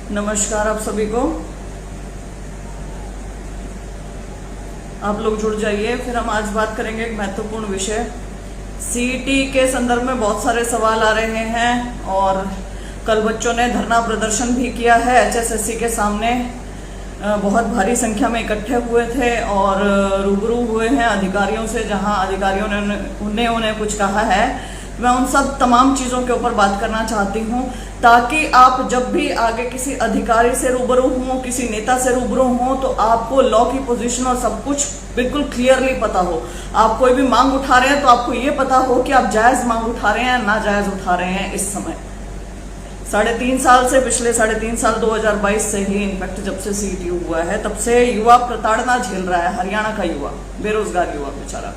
नमस्कार आप सभी को। आप लोग जुड़ जाइए। फिर हम आज बात करेंगे एक महत्वपूर्ण विषय सीईटी के संदर्भ में। बहुत सारे सवाल आ रहे हैं और कल बच्चों ने धरना प्रदर्शन भी किया है एचएसएससी के सामने। बहुत भारी संख्या में इकट्ठे हुए थे और रूबरू हुए हैं अधिकारियों से, जहां अधिकारियों ने उन्हें कुछ कहा है। मैं उन सब तमाम चीज़ों के ऊपर बात करना चाहती हूँ ताकि आप जब भी आगे किसी अधिकारी से रूबरू हों, किसी नेता से रूबरू हों, तो आपको लॉ की पोजीशन और सब कुछ बिल्कुल क्लियरली पता हो। आप कोई भी मांग उठा रहे हैं तो आपको ये पता हो कि आप जायज़ मांग उठा रहे हैं, नाजायज़ उठा रहे हैं। इस समय 3.5 साल से, पिछले 3.5 साल 2022 से ही इनफैक्ट जब से सीईटी हुआ है तब से युवा प्रताड़ना झेल रहा है। हरियाणा का युवा, बेरोजगार युवा बेचारा,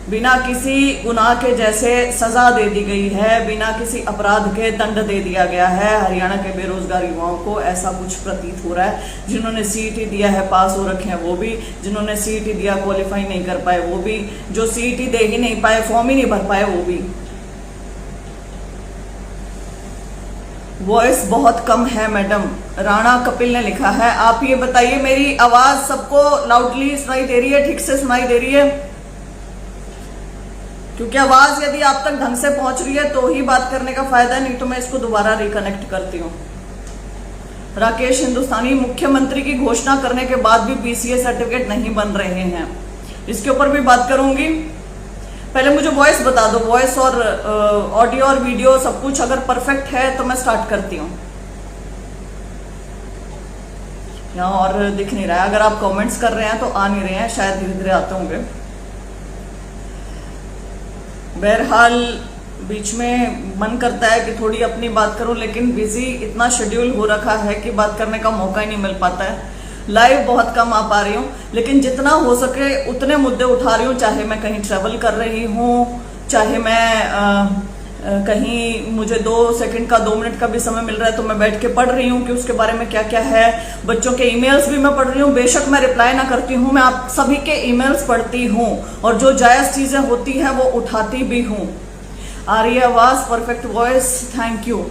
बिना किसी गुनाह के जैसे सजा दे दी गई है, बिना किसी अपराध के दंड दे दिया गया है। हरियाणा के बेरोजगार युवाओं को ऐसा कुछ प्रतीत हो रहा है। जिन्होंने सीईटी दिया है पास हो रखे हैं वो भी, जिन्होंने सीईटी दिया क्वालिफाई नहीं कर पाए वो भी, जो सीईटी दे ही नहीं पाए, फॉर्म ही नहीं भर पाए वो भी। वॉइस बहुत कम है मैडम, राणा कपिल ने लिखा है। आप ये बताइए मेरी आवाज सबको लाउडली सुनाई दे रही है, ठीक से सुनाई दे रही है? क्योंकि आवाज यदि आप तक ढंग से पहुंच रही है तो ही बात करने का फायदा है, नहीं तो मैं इसको दोबारा रिकनेक्ट करती हूँ। राकेश हिंदुस्तानी, मुख्यमंत्री की घोषणा करने के बाद भी बीसीए सर्टिफिकेट नहीं बन रहे हैं, इसके ऊपर भी बात करूंगी। पहले मुझे वॉइस बता दो, वॉइस और ऑडियो और वीडियो सब कुछ अगर परफेक्ट है तो मैं स्टार्ट करती हूँ। यहाँ और दिख नहीं रहा है। अगर आप कमेंट्स कर रहे हैं तो आ नहीं रहे हैं, शायद धीरे धीरे आते होंगे। बहरहाल बीच में मन करता है कि थोड़ी अपनी बात करूं, लेकिन बिजी इतना शेड्यूल हो रखा है कि बात करने का मौका ही नहीं मिल पाता है। लाइव बहुत कम आ पा रही हूँ, लेकिन जितना हो सके उतने मुद्दे उठा रही हूँ। चाहे मैं कहीं ट्रैवल कर रही हूँ, चाहे मैं कहीं मुझे 2 सेकंड का 2 मिनट का भी समय मिल रहा है तो मैं बैठ के पढ़ रही हूँ कि उसके बारे में क्या क्या है। बच्चों के ईमेल्स भी मैं पढ़ रही हूँ। बेशक मैं रिप्लाई ना करती हूँ, मैं आप सभी के ईमेल्स पढ़ती हूँ और जो जायज़ चीज़ें होती हैं वो उठाती भी हूँ। आ रही है आवाज़, perfect voice, thank you.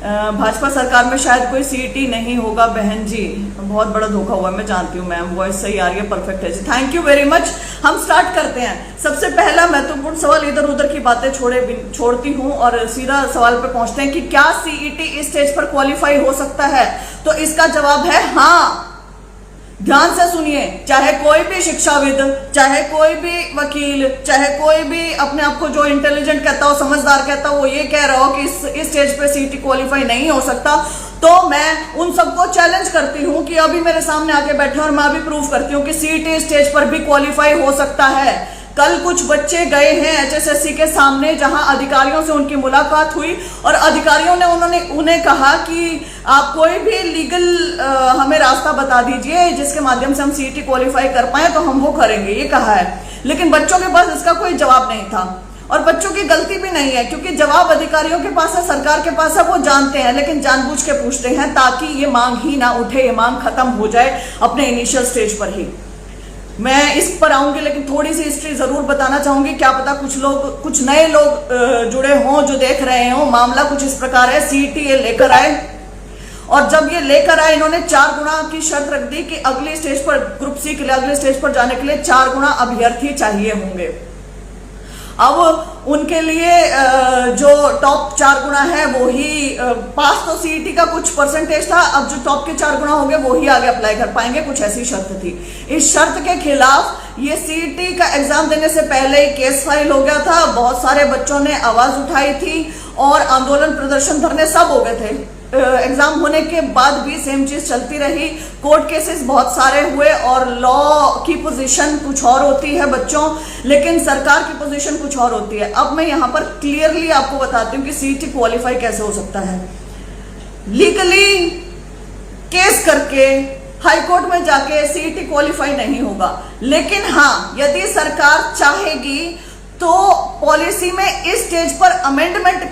Bhajpa सरकार में शायद कोई सीईटी नहीं होगा बहन जी, बहुत बड़ा धोखा हुआ, मैं जानती हूँ मैम। वॉइस सही आ रही है, परफेक्ट है जी, थैंक यू वेरी मच। हम स्टार्ट करते हैं। सबसे पहला महत्वपूर्ण सवाल, इधर उधर की बातें छोड़ती हूँ और सीधा सवाल पे पहुंचते हैं कि क्या सीईटी इस स्टेज पर क्वालिफाई हो सकता है? तो इसका जवाब है हाँ। ध्यान से सुनिए, चाहे कोई भी शिक्षाविद, चाहे कोई भी वकील, चाहे कोई भी अपने आप को जो इंटेलिजेंट कहता हो, समझदार कहता हो, वो ये कह रहा हो कि इस स्टेज पे सीईटी क्वालिफाई नहीं हो सकता, तो मैं उन सबको चैलेंज करती हूँ कि अभी मेरे सामने आके बैठे और मैं अभी प्रूव करती हूँ कि सीईटी स्टेज पर भी क्वालिफाई हो सकता है। कल कुछ बच्चे गए हैं एचएसएससी के सामने, जहां अधिकारियों से उनकी मुलाकात हुई और अधिकारियों ने उन्हें कहा कि आप कोई भी लीगल हमें रास्ता बता दीजिए जिसके माध्यम से हम सीईटी क्वालिफाई कर पाए तो हम वो करेंगे, ये कहा है। लेकिन बच्चों के पास इसका कोई जवाब नहीं था और बच्चों की गलती भी नहीं है, क्योंकि जवाब अधिकारियों के पास है, सरकार के पास है, वो जानते हैं, लेकिन जानबूझ के पूछते हैं ताकि ये मांग ही ना उठे, ये मांग खत्म हो जाए अपने इनिशियल स्टेज पर ही। मैं इस पर आऊंगी, लेकिन थोड़ी सी हिस्ट्री जरूर बताना चाहूंगी। क्या पता कुछ नए लोग जुड़े हों जो देख रहे हों। मामला कुछ इस प्रकार है, सीईटी ये लेकर आए और जब ये लेकर आए इन्होंने 4 गुना की शर्त रख दी कि अगली स्टेज पर, ग्रुप सी के लिए अगले स्टेज पर जाने के लिए 4 गुना अभ्यर्थी चाहिए होंगे। अब उनके लिए जो टॉप 4 गुना है वो ही पास, तो सीईटी का कुछ परसेंटेज था, अब जो टॉप के 4 गुना होंगे वो ही आगे अप्लाई कर पाएंगे, कुछ ऐसी शर्त थी। इस शर्त के खिलाफ ये सीईटी का एग्जाम देने से पहले ही केस फाइल हो गया था। बहुत सारे बच्चों ने आवाज उठाई थी और आंदोलन, प्रदर्शन, धरने सब हो गए थे। एग्जाम होने के बाद भी सेम चीज चलती रही। कोर्ट केसेस बहुत सारे हुए और लॉ की पोजीशन कुछ और होती है बच्चों, लेकिन सरकार की पोजीशन कुछ और होती है। अब मैं यहाँ पर क्लियरली आपको बताती हूँ कि सीईटी क्वालिफाई कैसे हो सकता है। लीगली केस करके हाई कोर्ट में जाके सीईटी क्वालिफाई नहीं होगा, लेकिन हाँ यदि सरकार चाहेगी तो पॉलिसी में इस स्टेज पर अमेंडमेंट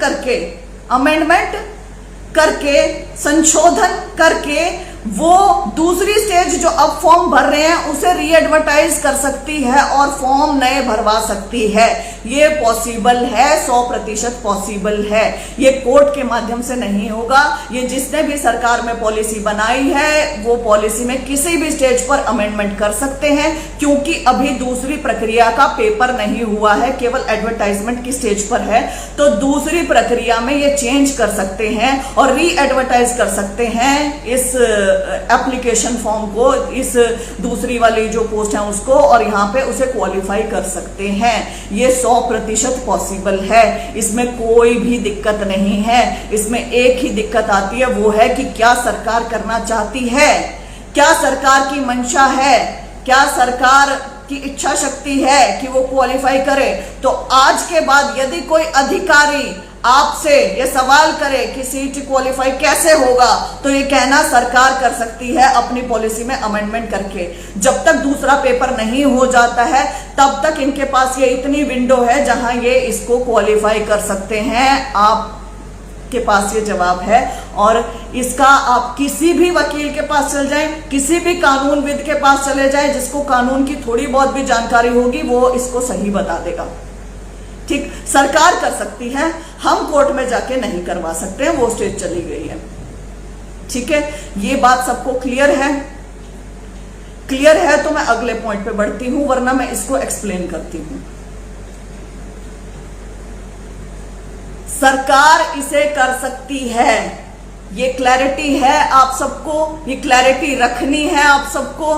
करके संशोधन करके वो दूसरी स्टेज जो अब फॉर्म भर रहे हैं उसे री एडवर्टाइज कर सकती है और फॉर्म नए भरवा सकती है। ये पॉसिबल है, 100% पॉसिबल है। ये कोर्ट के माध्यम से नहीं होगा। ये जिसने भी सरकार में पॉलिसी बनाई है वो पॉलिसी में किसी भी स्टेज पर अमेंडमेंट कर सकते हैं, क्योंकि अभी दूसरी प्रक्रिया का पेपर नहीं हुआ है, केवल एडवर्टाइजमेंट की स्टेज पर है। तो दूसरी प्रक्रिया में ये चेंज कर सकते हैं और री एडवर्टाइज कर सकते हैं इस एप्लीकेशन फॉर्म को, इस दूसरी वाली जो पोस्ट है उसको, और यहां पे उसे क्वालिफाई कर सकते हैं। ये 100% पॉसिबल है, इसमें कोई भी दिक्कत नहीं है। इसमें एक ही दिक्कत आती है, वो है कि क्या सरकार करना चाहती है, क्या सरकार की मंशा है, क्या सरकार की इच्छा शक्ति है कि वो क्वालिफाई करे। तो आज के बाद यदि कोई अधिकारी आपसे ये सवाल करे कि सीईटी क्वालिफाई कैसे होगा, तो ये कहना सरकार कर सकती है अपनी पॉलिसी में अमेंडमेंट करके। जब तक दूसरा पेपर नहीं हो जाता है तब तक इनके पास ये इतनी विंडो है जहां ये इसको क्वालिफाई कर सकते हैं। आप के पास ये जवाब है, और इसका आप किसी भी वकील के पास चल जाएं, किसी भी कानूनविद के पास चले जाएं, जिसको कानून की थोड़ी बहुत भी जानकारी होगी, वो इसको सही बता देगा। ठीक, सरकार कर सकती है, हम कोर्ट में जाके नहीं करवा सकते हैं, वो स्टेज चली गई है। ठीक है, ये बात सबको क्लियर है? क्लियर है तो मैं अगले पॉइंट पे बढ़ती हूं, वरना मैं इसको एक्सप्लेन करती हूं। सरकार इसे कर सकती है, ये क्लैरिटी है आप सबको, ये क्लैरिटी रखनी है आप सबको।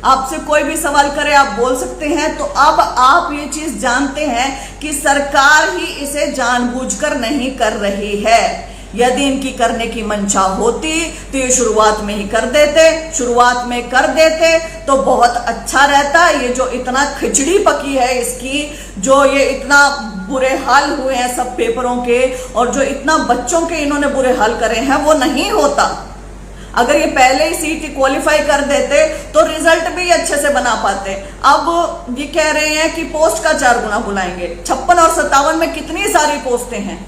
आपसे कोई भी सवाल करे आप बोल सकते हैं। तो अब आप ये चीज जानते हैं कि सरकार ही इसे जानबूझकर नहीं कर रही है। यदि इनकी करने की मंशा होती तो ये शुरुआत में ही कर देते, शुरुआत में कर देते तो बहुत अच्छा रहता। ये जो इतना खिचड़ी पकी है इसकी, जो ये इतना बुरे हाल हुए हैं सब पेपरों के, और जो इतना बच्चों के इन्होंने बुरे हाल करे हैं, वो नहीं होता। अगर ये पहले ही सीईटी क्वालिफाई कर देते तो रिजल्ट भी अच्छे से बना पाते। अब ये कह रहे हैं कि पोस्ट का 4 गुना बुलाएंगे। 56 और 57 में कितनी सारी पोस्टें हैं,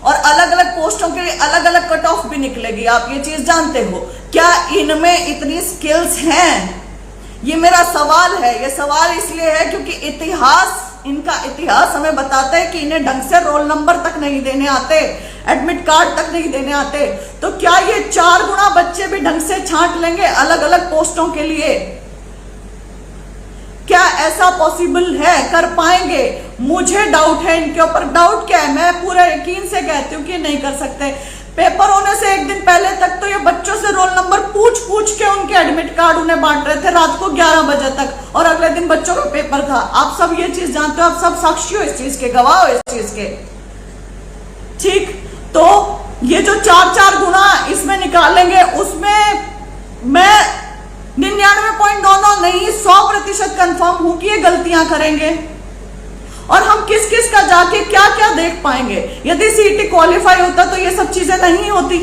और अलग अलग पोस्टों के लिए अलग अलग कट ऑफ भी निकलेगी, आप ये चीज जानते हो। क्या इनमें इतनी स्किल्स हैं? ये मेरा सवाल है। ये सवाल इसलिए है क्योंकि इनका इतिहास हमें बताता है कि इन्हें ढंग से रोल नंबर तक नहीं देने आते, एडमिट कार्ड तक नहीं देने आते। तो क्या ये 4 गुना बच्चे भी ढंग से छांट लेंगे अलग अलग पोस्टों के लिए? क्या ऐसा पॉसिबल है? कर पाएंगे? मुझे डाउट है इनके ऊपर। डाउट क्या है, मैं पूरा यकीन से कहती हूँ कि नहीं कर सकते। पेपर होने से एक दिन पहले तक तो ये बच्चों से रोल नंबर पूछ पूछ के उनके एडमिट कार्ड उन्हें बांट रहे थे रात को 11 बजे तक, और अगले दिन बच्चों का पेपर था। आप सब ये चीज जानते हो, आप सब साक्षी हो इस चीज के, गवाह हो इस चीज के। ठीक, तो ये जो 4-4 गुना इसमें निकालेंगे, उसमें मैं 99.99 नहीं 100% कंफर्म हूं कि ये गलतियां करेंगे। और हम किस किस का जाके क्या क्या देख पाएंगे। यदि सीईटी क्वालिफाई होता तो ये सब चीजें नहीं होती,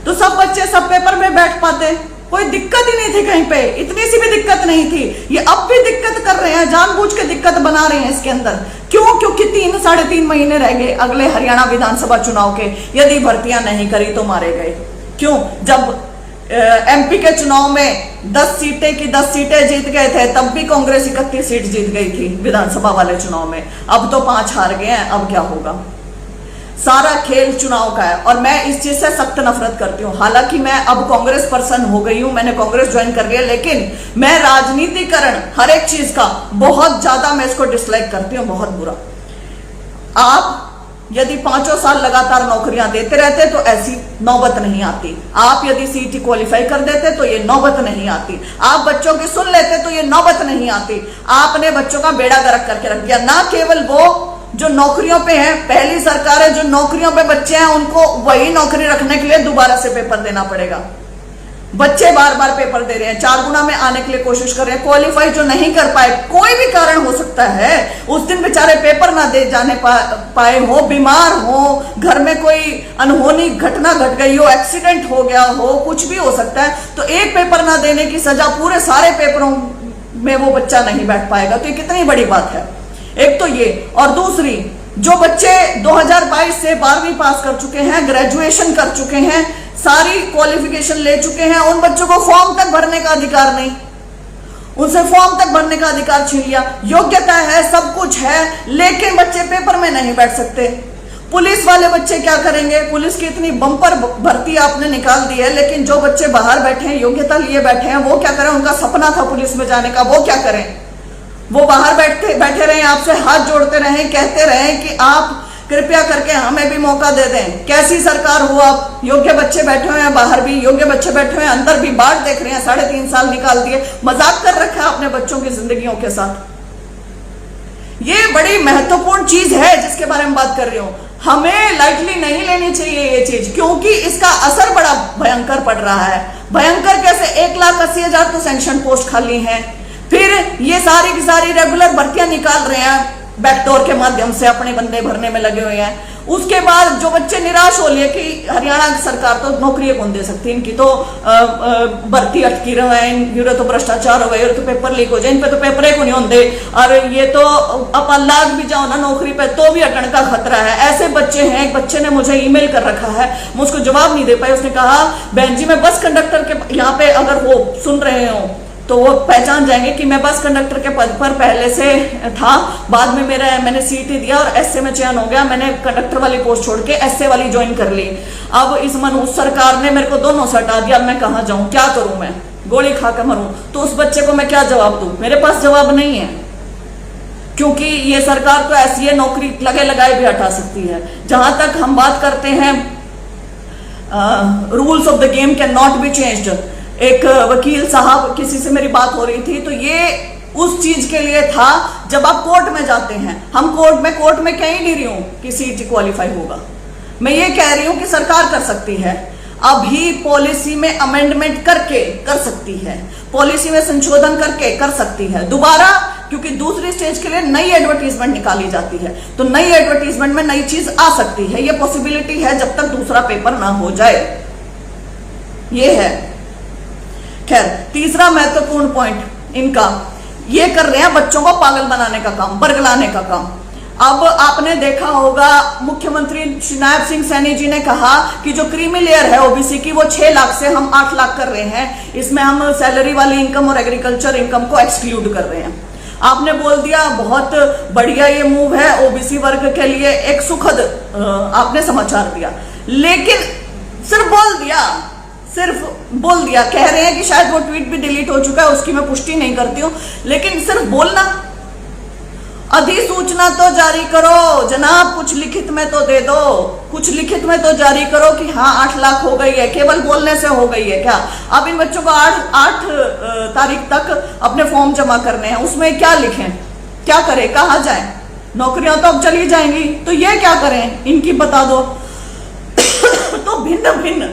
तो सब बच्चे सब पेपर में बैठ पाते, कोई दिक्कत ही नहीं थी कहीं पे, इतनी सी भी दिक्कत नहीं थी। ये अब भी दिक्कत कर रहे हैं, जानबूझ के दिक्कत बना रहे हैं इसके अंदर। क्यों? क्योंकि 3-3.5 महीने रह गए अगले हरियाणा विधानसभा चुनाव के। यदि भर्तियां नहीं करी तो मारे गए। क्यों? जब एमपी के चुनाव में 10 सीटें की 10 सीटें जीत गए थे, तब भी कांग्रेस 31 सीट जीत गई थी विधानसभा वाले चुनाव में। अब तो 5 हार गए हैं, अब क्या होगा? सारा खेल चुनाव का है, और मैं इस चीज से सख्त नफरत करती हूँ। हालांकि मैं अब कांग्रेस पर्सन हो गई हूं, मैंने कांग्रेस ज्वाइन कर लिया, लेकिन मैं राजनीतिकरण हर एक चीज का बहुत ज्यादा मैं इसको डिसलाइक करती हूँ, बहुत बुरा। आप यदि 5 साल लगातार नौकरियां देते रहते तो ऐसी नौबत नहीं आती। आप यदि सीईटी क्वालिफाई कर देते तो ये नौबत नहीं आती। आप बच्चों की सुन लेते तो ये नौबत नहीं आती। आपने बच्चों का बेड़ा गर्क करके रख दिया। ना केवल वो जो नौकरियों पे हैं, पहली सरकार है, जो नौकरियों पे बच्चे हैं उनको वही नौकरी रखने के लिए दोबारा से पेपर देना पड़ेगा। बच्चे बार बार पेपर दे रहे हैं, 4 गुना में आने के लिए कोशिश कर रहे हैं। क्वालिफाई जो नहीं कर पाए, कोई भी कारण हो सकता है, उस दिन बेचारे पेपर ना दे जाने पाए हो, बीमार हो, घर में कोई अनहोनी घटना घट गई हो, एक्सीडेंट हो गया हो, कुछ भी हो सकता है। तो एक पेपर ना देने की सजा पूरे सारे पेपरों में वो बच्चा नहीं बैठ पाएगा। तो ये कितनी बड़ी बात है। एक तो ये, और दूसरी, जो बच्चे 2022 से 12वीं पास कर चुके हैं, ग्रेजुएशन कर चुके हैं, सारी क्वालिफिकेशन ले चुके हैं, उन बच्चों को फॉर्म तक भरने का अधिकार नहीं। उनसे फॉर्म तक भरने का अधिकार छीन लिया। योग्यता है, सब कुछ है, लेकिन बच्चे पेपर में नहीं बैठ सकते। पुलिस वाले बच्चे क्या करेंगे? पुलिस की इतनी बम्पर भर्ती आपने निकाल दी है, लेकिन जो बच्चे बाहर बैठे हैं, योग्यता लिए बैठे हैं, वो क्या करें? उनका सपना था पुलिस में जाने का, वो क्या करें? वो बाहर बैठे रहे, आपसे हाथ जोड़ते रहे, कहते रहे कि आप कृपया करके हमें भी मौका दे दें। कैसी सरकार हो आप? योग्य बच्चे बैठे हुए हैं, बाहर भी योग्य बच्चे बैठे हुए हैं, अंदर भी बाट देख रहे हैं, 3.5 साल निकाल दिए, मजाक कर रखा है अपने बच्चों की जिंदगियों के साथ। ये बड़ी महत्वपूर्ण चीज है जिसके बारे में बात कर रही हूं। हमें लाइटली नहीं लेनी चाहिए ये चीज, क्योंकि इसका असर बड़ा भयंकर पड़ रहा है। भयंकर कैसे? 1,80,000 तो सैंक्शन पोस्ट खाली हैं, फिर ये सारी की सारी रेगुलर भर्तियां निकाल रहे हैं, बैकडोर के माध्यम से अपने बंदे भरने में लगे हुए हैं। उसके बाद जो बच्चे निराश हो लिए कि हरियाणा की सरकार तो नौकरी कौन दे सकती है, इनकी तो भर्ती अटकी रहे हैं, इनके तो भ्रष्टाचार हो गए, तो पेपर लीक हो जाए, इन पे तो पेपर को नहीं होते, और ये तो आप लाग भी जाओ ना नौकरी पे तो भी अटन का खतरा है। ऐसे बच्चे हैं। एक बच्चे ने मुझे ईमेल कर रखा है, मैं उसको जवाब नहीं दे पाई। उसने कहा, बहन जी मैं बस कंडक्टर के यहाँ पे, अगर वो सुन रहे हो तो वो पहचान जाएंगे कि मैं बस कंडक्टर के पद पर पहले से था, बाद में मैंने सीट ही दिया और एसए में चयन हो गया, मैंने कंडक्टर वाली पोस्ट छोड़ के एसए वाली ज्वाइन कर ली। अब इस मनोज सरकार ने मेरे को दोनों से हटा दिया, मैं कहाँ जाऊं? क्या करूं? मैं गोली खा कर मरूं? तो उस बच्चे को मैं क्या जवाब दूं? मेरे पास जवाब नहीं है, क्योंकि ये सरकार तो ऐसी है, नौकरी लगे लगाए भी हटा सकती है। जहां तक हम बात करते हैं rules of the game can not be changed, एक वकील साहब किसी से मेरी बात हो रही थी, तो ये उस चीज के लिए था जब आप कोर्ट में जाते हैं। हम कोर्ट में कह ही नहीं रही हूं कि सीट क्वालिफाई होगा, मैं ये कह रही हूं कि सरकार कर सकती है, अभी पॉलिसी में अमेंडमेंट करके कर सकती है, पॉलिसी में संशोधन करके कर सकती है दोबारा, क्योंकि दूसरी स्टेज के लिए नई एडवर्टीजमेंट निकाली जाती है, तो नई एडवर्टीजमेंट में नई चीज आ सकती है, ये पॉसिबिलिटी है जब तक दूसरा पेपर ना हो जाए। ये है। खैर, तीसरा महत्वपूर्ण पॉइंट इनका, ये कर रहे हैं बच्चों को पागल बनाने का काम, बरगलाने का काम। अब आपने देखा होगा मुख्यमंत्री नायब सिंह सैनी जी ने कहा कि जो क्रीमी लेयर है ओबीसी की, वो 6 लाख से हम 8 लाख कर रहे हैं, इसमें हम सैलरी वाली इनकम और एग्रीकल्चर इनकम को एक्सक्लूड कर रहे हैं। आपने बोल दिया बहुत बढ़िया ये मूव है ओबीसी वर्ग के लिए, एक सुखद आपने समाचार दिया, लेकिन सिर्फ बोल दिया। कह रहे हैं कि शायद वो ट्वीट भी डिलीट हो चुका है, उसकी मैं पुष्टि नहीं करती हूं, लेकिन सिर्फ बोलना। अधिसूचना तो जारी करो जनाब, कुछ लिखित में तो दे दो, कुछ लिखित में तो जारी करो कि हाँ 8 लाख हो गई है। केवल बोलने से हो गई है क्या? अब इन बच्चों को 8 तारीख तक अपने फॉर्म जमा करने हैं, उसमें क्या लिखें, क्या करें, कहाँ जाए? नौकरियां तो अब चली जाएंगी, तो ये क्या करें इनकी बता दो। तो भिन्न भिन्न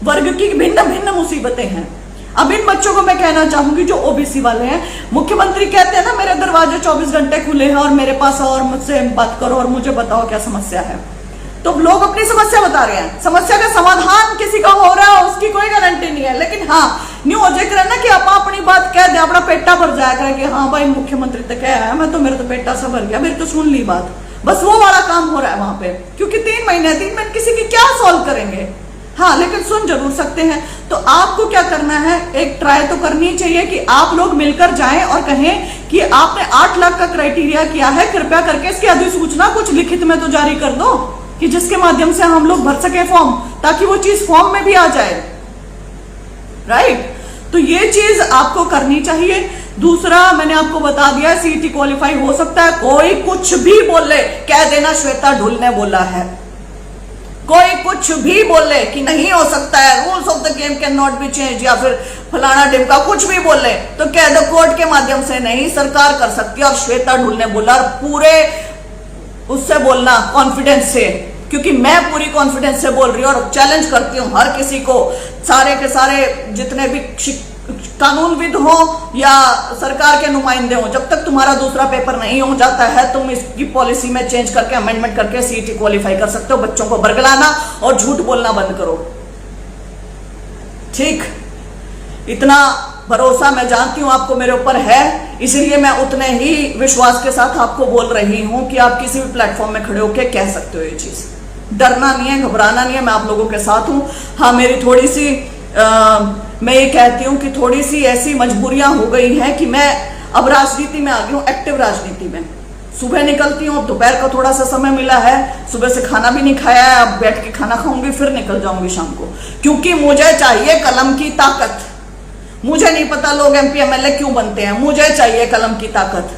वर्ग की भिन्न भिन्न मुसीबतें हैं। अब इन बच्चों को मैं कहना चाहूंगी जो ओबीसी वाले हैं, मुख्यमंत्री कहते हैं ना मेरे दरवाजे 24 घंटे खुले हैं और मेरे पास आओ और मुझसे बात करो और मुझे बताओ क्या समस्या है। तो लोग अपनी समस्या बता रहे हैं, समस्या का समाधान किसी का हो रहा है उसकी कोई गारंटी नहीं है, लेकिन हाँ न्यू हो जाए ना कि आप अपनी बात कह दे, अपना पेटा भर जाया करें कि हाँ भाई मुख्यमंत्री तो कह है, मैं तो मेरा तो पेटा सा भर गया, मेरी तो सुन ली बात, बस वो वाला काम हो रहा है वहां पे। क्योंकि 3 महीने किसी की क्या सॉल्व करेंगे? हाँ, लेकिन सुन जरूर सकते हैं। तो आपको क्या करना है, एक ट्राई तो करनी चाहिए कि आप लोग मिलकर जाएं और कहें कि आपने 8 लाख का क्राइटेरिया किया है, कृपया करके इसकी अधिसूचना कुछ लिखित में तो जारी कर दो कि जिसके माध्यम से हम लोग भर सके फॉर्म, ताकि वो चीज फॉर्म में भी आ जाए। राइट? तो ये चीज आपको करनी चाहिए। दूसरा मैंने आपको बता दिया, सीटी क्वालिफाई हो सकता है, कोई कुछ भी बोले, कह देना श्वेता ढुल ने बोला है, कोई कुछ भी बोले कि नहीं हो सकता है, rules of the game can not be change, या फिर फलाना ढिमका कुछ भी बोले, तो कह दो कोर्ट के माध्यम से नहीं, सरकार कर सकती है। और श्वेता ढुल ने बोला, और पूरे उससे बोलना कॉन्फिडेंस से, क्योंकि मैं पूरी कॉन्फिडेंस से बोल रही हूँ और चैलेंज करती हूँ हर किसी को, सारे के सारे जितने भी कानूनविद हो या सरकार के नुमाइंदे हो, जब तक तुम्हारा दूसरा पेपर नहीं हो जाता है तुम इसकी पॉलिसी में चेंज करके अमेंडमेंट करके सीटी क्वालिफाई कर सकते हो। बच्चों को बरगलाना और झूठ बोलना बंद करो। ठीक, इतना भरोसा मैं जानती हूं आपको मेरे ऊपर है, इसलिए मैं उतने ही विश्वास के साथ आपको बोल रही हूं कि आप किसी भी प्लेटफॉर्म में खड़े होकर कह सकते हो ये चीज। डरना नहीं है, घबराना नहीं है, मैं आप लोगों के साथ हूं। हाँ, मेरी थोड़ी सी मैं ये कहती हूँ कि थोड़ी सी ऐसी मजबूरियां हो गई हैं कि मैं अब राजनीति में आ गई हूँ, एक्टिव राजनीति में। सुबह निकलती हूँ, दोपहर का थोड़ा सा समय मिला है, सुबह से खाना भी नहीं खाया है, अब बैठ के खाना खाऊंगी, फिर निकल जाऊंगी शाम को, क्योंकि मुझे चाहिए कलम की ताकत। मुझे नहीं पता लोग MP MLA क्यों बनते हैं, मुझे चाहिए कलम की ताकत।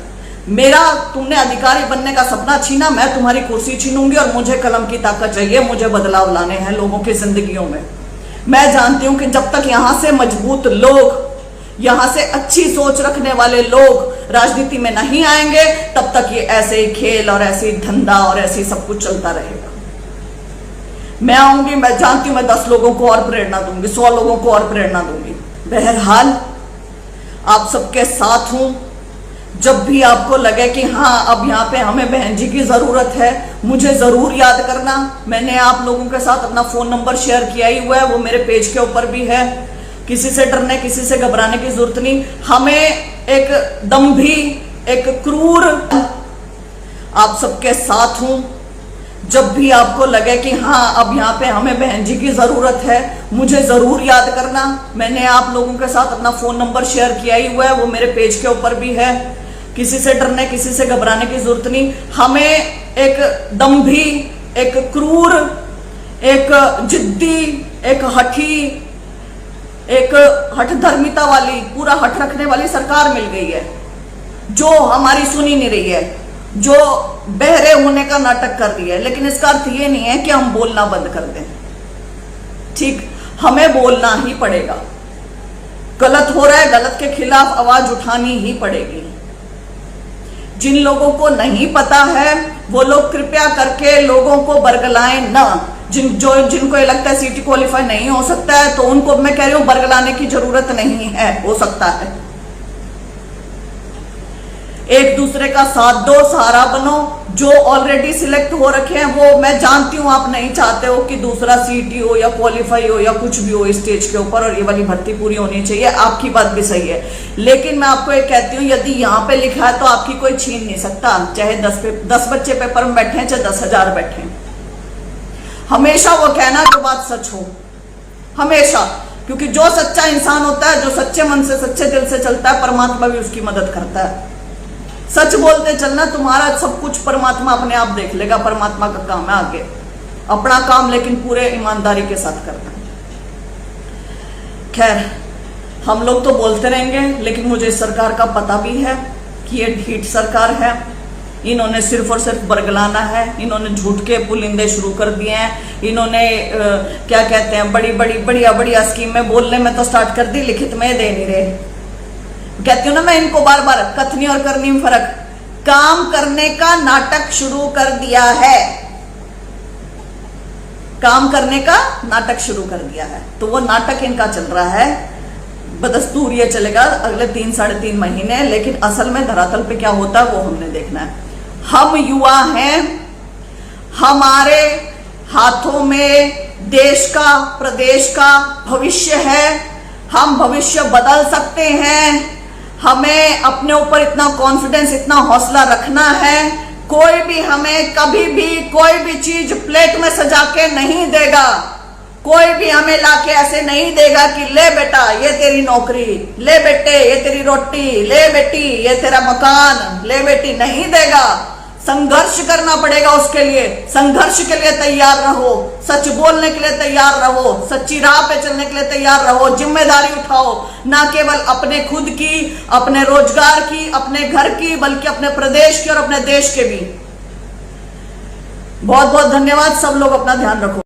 मेरा तुमने अधिकारी बनने का सपना छीना, मैं तुम्हारी कुर्सी छीनूंगी और मुझे कलम की ताकत चाहिए। मुझे बदलाव लाने हैं लोगों की जिंदगियों में। मैं जानती हूं कि जब तक यहां से मजबूत लोग, यहां से अच्छी सोच रखने वाले लोग राजनीति में नहीं आएंगे, तब तक ये ऐसे ही खेल और ऐसे ही धंधा और ऐसे ही सब कुछ चलता रहेगा। मैं आऊंगी, मैं जानती हूं मैं 10 लोगों को और प्रेरणा दूंगी, 100 लोगों को और प्रेरणा दूंगी। बहरहाल आप सबके साथ हूं। जब भी आपको लगे कि हाँ अब यहाँ पे हमें बहन जी की जरूरत है, मुझे जरूर याद करना। मैंने आप लोगों के साथ अपना फोन नंबर शेयर किया ही हुआ है, वो मेरे पेज के ऊपर भी है। किसी से डरने, किसी से घबराने की जरूरत नहीं। हमें एक दंभी, एक क्रूर, आप सबके साथ हूं। जब भी आपको लगे कि हाँ अब यहाँ पे हमें बहन जी की जरूरत है, मुझे जरूर याद करना। मैंने आप लोगों के साथ अपना फोन नंबर शेयर किया ही हुआ है, वो मेरे पेज के ऊपर भी है। किसी से डरने, किसी से घबराने की जरूरत नहीं। हमें एक दंभी, एक क्रूर, एक जिद्दी, एक हठी, एक हठधर्मिता वाली, पूरा हठ रखने वाली सरकार मिल गई है, जो हमारी सुनी नहीं रही है, जो बहरे होने का नाटक कर रही है। लेकिन इसका अर्थ ये नहीं है कि हम बोलना बंद कर दें। ठीक, हमें बोलना ही पड़ेगा। गलत हो रहा है, गलत के खिलाफ आवाज उठानी ही पड़ेगी। जिन लोगों को नहीं पता है वो लोग कृपया करके लोगों को बरगलाएं ना। जिनको ये लगता है सीटी क्वालिफाई नहीं हो सकता है, तो उनको मैं कह रही हूं बरगलाने की जरूरत नहीं है, हो सकता है। एक दूसरे का साथ दो, सहारा बनो। जो ऑलरेडी सिलेक्ट हो रखे हैं वो, मैं जानती हूं आप नहीं चाहते हो कि दूसरा सीटी हो या क्वालिफाई हो या कुछ भी हो इस स्टेज के ऊपर, और ये वाली भर्ती पूरी होनी चाहिए। आपकी बात भी सही है, लेकिन मैं आपको ये कहती हूँ यदि यहाँ पे लिखा है तो आपकी कोई छीन नहीं सकता। चाहे 10 बच्चे पेपर में बैठे, चाहे 10,000 बैठे। हमेशा वो कहना जो बात सच हो, हमेशा, क्योंकि जो सच्चा इंसान होता है, जो सच्चे मन से, सच्चे दिल से चलता है, परमात्मा भी उसकी मदद करता है। सच बोलते चलना, तुम्हारा सब कुछ परमात्मा अपने आप देख लेगा। परमात्मा का काम है आगे अपना काम, लेकिन पूरे ईमानदारी के साथ करना। खैर, हम लोग तो बोलते रहेंगे, लेकिन मुझे इस सरकार का पता भी है कि ये ढीठ सरकार है। इन्होंने सिर्फ और सिर्फ बरगलाना है। इन्होंने झूठ के पुलिंदे शुरू कर दिए हैं। इन्होंने क्या कहते हैं, बड़ी बड़ी बढ़िया बढ़िया स्कीमें बोलने में तो स्टार्ट कर दी, लिखित में दे नहीं रहे। कहती हूँ ना मैं इनको बार बार, कथनी और करनी में फर्क। काम करने का नाटक शुरू कर दिया है, काम करने का नाटक शुरू कर दिया है। तो वो नाटक इनका चल रहा है, बदस्तूर ये चलेगा अगले 3-3.5 महीने। लेकिन असल में धरातल पे क्या होता है वो हमने देखना है। हम युवा हैं, हमारे हाथों में देश का, प्रदेश का भविष्य है। हम भविष्य बदल सकते हैं। हमें अपने ऊपर इतना कॉन्फिडेंस, इतना हौसला रखना है। कोई भी हमें कभी भी कोई भी चीज प्लेट में सजा के नहीं देगा। कोई भी हमें लाके ऐसे नहीं देगा कि ले बेटा ये तेरी नौकरी, ले बेटे ये तेरी रोटी, ले बेटी ये तेरा मकान, ले बेटी, नहीं देगा। संघर्ष करना पड़ेगा उसके लिए। संघर्ष के लिए तैयार रहो, सच बोलने के लिए तैयार रहो, सच्ची राह पे चलने के लिए तैयार रहो, जिम्मेदारी उठाओ, ना केवल अपने खुद की, अपने रोजगार की, अपने घर की, बल्कि अपने प्रदेश की और अपने देश के भी। बहुत बहुत धन्यवाद। सब लोग अपना ध्यान रखो।